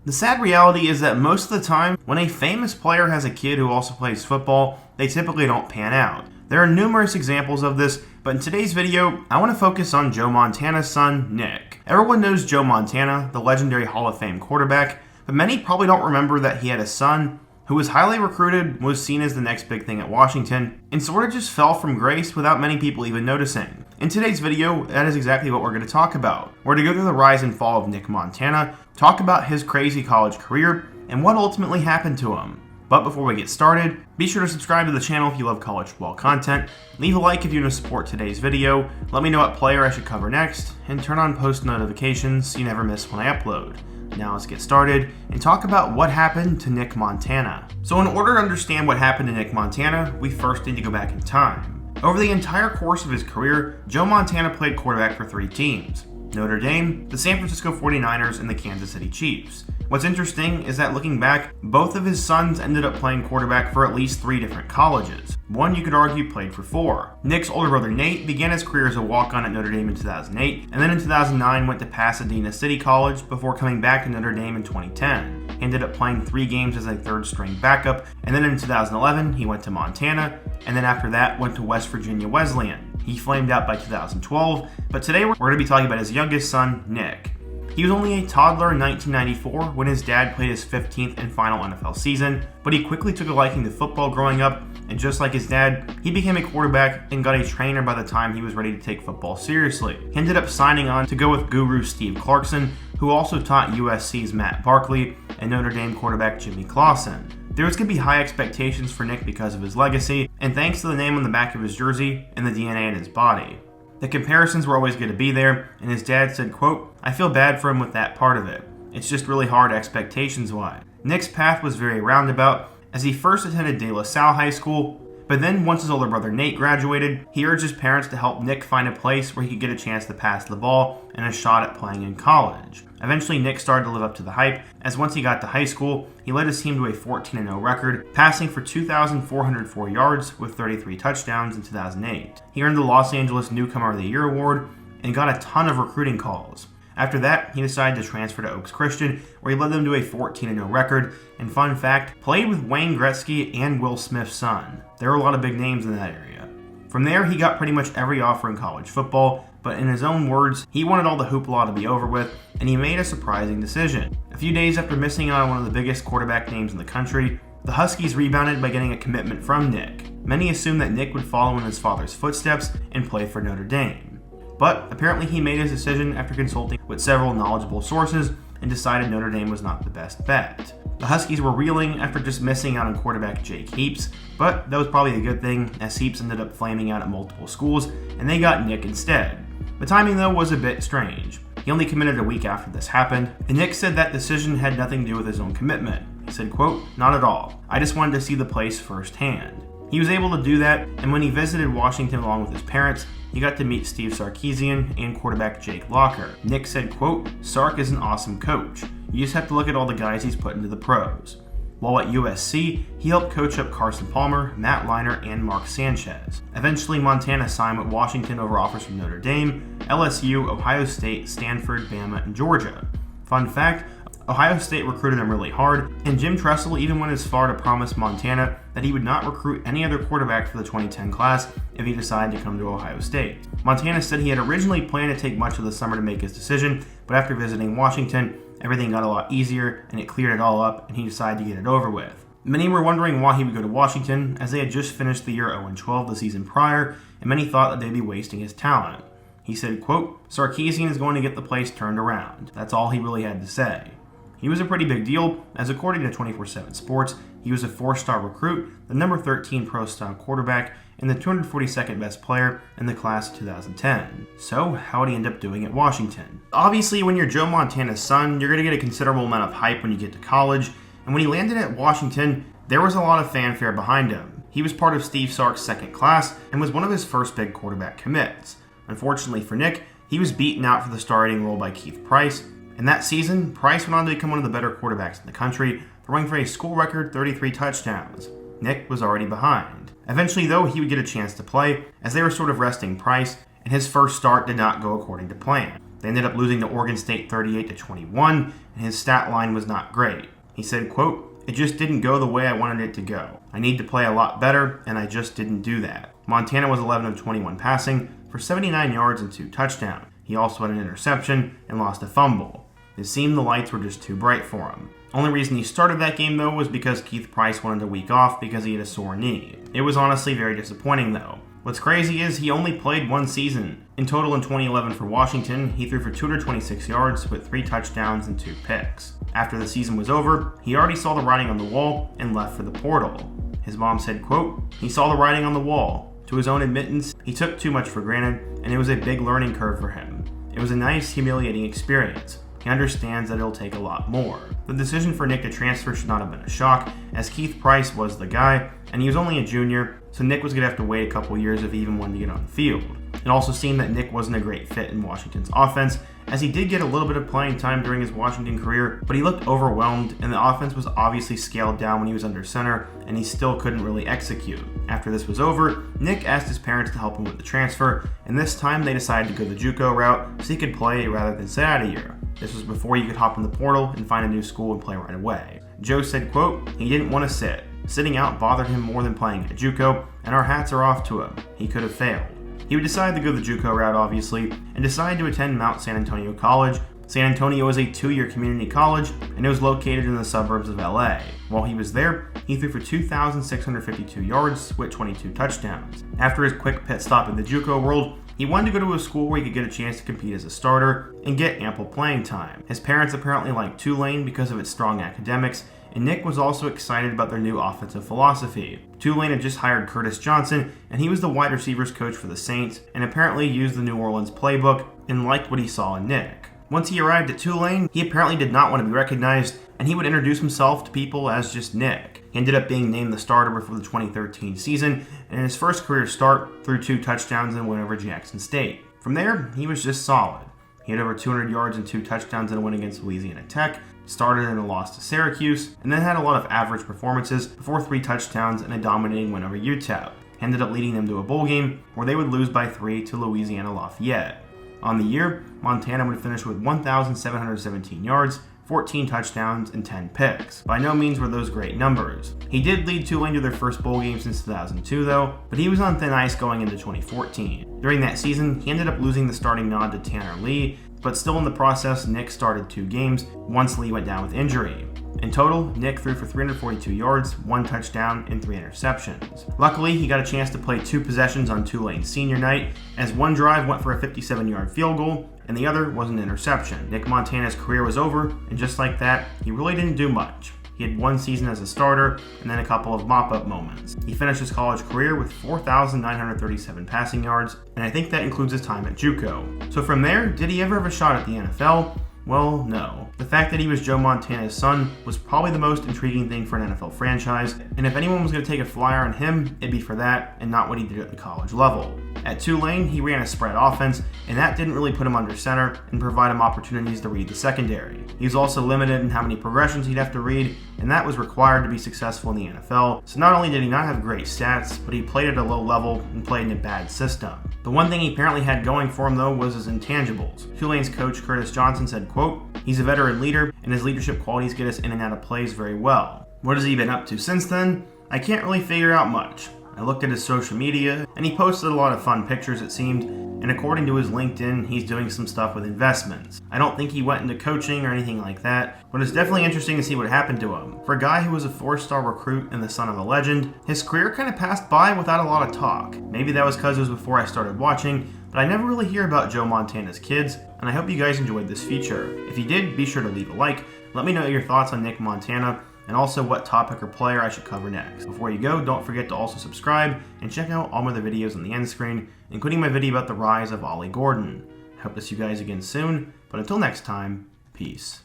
The sad reality is that most of the time, when a famous player has a kid who also plays football, they typically don't pan out. There are numerous examples of this, but in today's video, I want to focus on Joe Montana's son, Nick. Everyone knows Joe Montana, the legendary Hall of Fame quarterback, but many probably don't remember that he had a son who was highly recruited, was seen as the next big thing at Washington, and sort of just fell from grace without many people even noticing. In today's video, that is exactly what we're going to talk about. We're going to go through the rise and fall of Nick Montana, talk about his crazy college career, and what ultimately happened to him. But before we get started, be sure to subscribe to the channel if you love college football content, leave a like if you want to support today's video, let me know what player I should cover next, and turn on post notifications so you never miss when I upload. Now let's get started and talk about what happened to Nick Montana. So in order to understand what happened to Nick Montana, we first need to go back in time. Over the entire course of his career, Joe Montana played quarterback for 3 teams: Notre Dame, the San Francisco 49ers, and the Kansas City Chiefs. What's interesting is that looking back, both of his sons ended up playing quarterback for at least 3 different colleges. One, you could argue, played for 4. Nick's older brother Nate began his career as a walk-on at Notre Dame in 2008, and then in 2009 went to Pasadena City College before coming back to Notre Dame in 2010. He ended up playing 3 games as a third-string backup, and then in 2011 he went to Montana, and then after that went to West Virginia Wesleyan. He flamed out by 2012, but today we're going to be talking about his youngest son, Nick. He was only a toddler in 1994 when his dad played his 15th and final NFL season, but he quickly took a liking to football growing up, and just like his dad, he became a quarterback and got a trainer by the time he was ready to take football seriously. He ended up signing on to go with guru Steve Clarkson, who also taught USC's Matt Barkley and Notre Dame quarterback Jimmy Clausen. There was going to be high expectations for Nick because of his legacy, and thanks to the name on the back of his jersey and the DNA in his body. The comparisons were always going to be there, and his dad said, quote, "I feel bad for him with that part of it. It's just really hard expectations-wise." Nick's path was very roundabout, as he first attended De La Salle High School, but then once his older brother Nate graduated, he urged his parents to help Nick find a place where he could get a chance to pass the ball and a shot at playing in college. Eventually, Nick started to live up to the hype, as once he got to high school, he led his team to a 14-0 record, passing for 2,404 yards with 33 touchdowns in 2008. He earned the Los Angeles Newcomer of the Year award and got a ton of recruiting calls. After that, he decided to transfer to Oaks Christian, where he led them to a 14-0 record, and fun fact, played with Wayne Gretzky and Will Smith's son. There were a lot of big names in that area. From there, he got pretty much every offer in college football, but in his own words, he wanted all the hoopla to be over with, and he made a surprising decision. A few days after missing out on one of the biggest quarterback names in the country, the Huskies rebounded by getting a commitment from Nick. Many assumed that Nick would follow in his father's footsteps and play for Notre Dame. But apparently he made his decision after consulting with several knowledgeable sources and decided Notre Dame was not the best bet. The Huskies were reeling after just missing out on quarterback Jake Heaps, but that was probably a good thing, as Heaps ended up flaming out at multiple schools, and they got Nick instead. The timing, though, was a bit strange. He only committed a week after this happened, and Nick said that decision had nothing to do with his own commitment. He said, quote, "Not at all. I just wanted to see the place firsthand." He was able to do that, and when he visited Washington along with his parents, he got to meet Steve Sarkisian and quarterback Jake Locker. Nick said, quote, "Sark is an awesome coach. You just have to look at all the guys he's put into the pros." While at USC, he helped coach up Carson Palmer, Matt Leinart, and Mark Sanchez. Eventually, Montana signed with Washington over offers from Notre Dame, LSU, Ohio State, Stanford, Bama, and Georgia. Fun fact, Ohio State recruited him really hard, and Jim Tressel even went as far to promise Montana that he would not recruit any other quarterback for the 2010 class if he decided to come to Ohio State. Montana said he had originally planned to take much of the summer to make his decision, but after visiting Washington, everything got a lot easier and it cleared it all up, and he decided to get it over with. Many were wondering why he would go to Washington, as they had just finished the year 0-12 the season prior, and many thought that they'd be wasting his talent. He said, quote, "Sarkisian is going to get the place turned around." That's all he really had to say. He was a pretty big deal, as according to 24/7 Sports, he was a 4-star recruit, the number 13 pro-style quarterback, and the 242nd best player in the class of 2010. So, how did he end up doing at Washington? Obviously, when you're Joe Montana's son, you're going to get a considerable amount of hype when you get to college, and when he landed at Washington, there was a lot of fanfare behind him. He was part of Steve Sark's second class, and was one of his first big quarterback commits. Unfortunately for Nick, he was beaten out for the starting role by Keith Price. In that season, Price went on to become one of the better quarterbacks in the country, throwing for a school record 33 touchdowns. Nick was already behind. Eventually, though, he would get a chance to play, as they were sort of resting Price, and his first start did not go according to plan. They ended up losing to Oregon State 38-21, and and his stat line was not great. He said, quote, "It just didn't go the way I wanted it to go. I need to play a lot better, and I just didn't do that." Montana was 11 of 21 passing for 79 yards and 2 touchdowns. He also had an interception and lost a fumble. It seemed the lights were just too bright for him. Only reason he started that game though was because Keith Price wanted a week off because he had a sore knee. It was honestly very disappointing though. What's crazy is he only played one season. In total in 2011 for Washington, he threw for 226 yards with 3 touchdowns and 2 picks. After the season was over, he already saw the writing on the wall and left for the portal. His mom said, quote, "He saw the writing on the wall. To his own admittance, he took too much for granted, and it was a big learning curve for him. It was a nice, humiliating experience. He understands that it'll take a lot more." The decision for Nick to transfer should not have been a shock, as Keith Price was the guy, and he was only a junior, so Nick was going to have to wait a couple years if he even wanted to get on the field. It also seemed that Nick wasn't a great fit in Washington's offense, as he did get a little bit of playing time during his Washington career, but he looked overwhelmed, and the offense was obviously scaled down when he was under center, and he still couldn't really execute. After this was over, Nick asked his parents to help him with the transfer, and this time they decided to go the JUCO route so he could play rather than sit out a year. This was before you could hop in the portal and find a new school and play right away. Joe said, quote, "He didn't want to sit. Sitting out bothered him more than playing at JUCO, and our hats are off to him. He could have failed." He would decide to go the JUCO route, obviously, and decided to attend Mount San Antonio College. San Antonio is a 2-year community college, and it was located in the suburbs of LA. While he was there, he threw for 2,652 yards with 22 touchdowns. After his quick pit stop in the JUCO world, he wanted to go to a school where he could get a chance to compete as a starter and get ample playing time. His parents apparently liked Tulane because of its strong academics, and Nick was also excited about their new offensive philosophy. Tulane had just hired Curtis Johnson, and he was the wide receivers coach for the Saints, and apparently used the New Orleans playbook and liked what he saw in Nick. Once he arrived at Tulane, he apparently did not want to be recognized, and he would introduce himself to people as just Nick. He ended up being named the starter before the 2013 season, and in his first career start, threw 2 touchdowns and win over Jackson State. From there, he was just solid. He had over 200 yards and 2 touchdowns in a win against Louisiana Tech, started in a loss to Syracuse, and then had a lot of average performances before 3 touchdowns and a dominating win over UTEP. He ended up leading them to a bowl game where they would lose by 3 to Louisiana Lafayette. On the year, Montana would finish with 1,717 yards, 14 touchdowns, and 10 picks. By no means were those great numbers. He did lead Tulane to their first bowl game since 2002 though, but he was on thin ice going into 2014. During that season, he ended up losing the starting nod to Tanner Lee, but still in the process, Nick started 2 games once Lee went down with injury. In total, Nick threw for 342 yards, 1 touchdown, and 3 interceptions. Luckily, he got a chance to play 2 possessions on Tulane's senior night, as one drive went for a 57-yard field goal, and the other was an interception. Nick Montana's career was over, and just like that, he really didn't do much. He had 1 season as a starter, and then a couple of mop-up moments. He finished his college career with 4,937 passing yards, and I think that includes his time at JUCO. So from there, did he ever have a shot at the NFL? Well, no. The fact that he was Joe Montana's son was probably the most intriguing thing for an NFL franchise, and if anyone was going to take a flyer on him, it'd be for that, and not what he did at the college level. At Tulane, he ran a spread offense, and that didn't really put him under center and provide him opportunities to read the secondary. He was also limited in how many progressions he'd have to read, and that was required to be successful in the NFL, so not only did he not have great stats, but he played at a low level and played in a bad system. The one thing he apparently had going for him though was his intangibles. Tulane's coach Curtis Johnson said, quote, "He's a veteran leader, and his leadership qualities get us in and out of plays very well." What has he been up to since then? I can't really figure out much. I looked at his social media, and he posted a lot of fun pictures it seemed, and according to his LinkedIn, he's doing some stuff with investments. I don't think he went into coaching or anything like that, but it's definitely interesting to see what happened to him. For a guy who was a 4-star recruit and the son of a legend, his career kind of passed by without a lot of talk. Maybe that was because it was before I started watching, but I never really hear about Joe Montana's kids, and I hope you guys enjoyed this feature. If you did, be sure to leave a like, let me know your thoughts on Nick Montana, and also what topic or player I should cover next. Before you go, don't forget to also subscribe and check out all my other videos on the end screen, including my video about the rise of Ollie Gordon. I hope to see you guys again soon, but until next time, peace.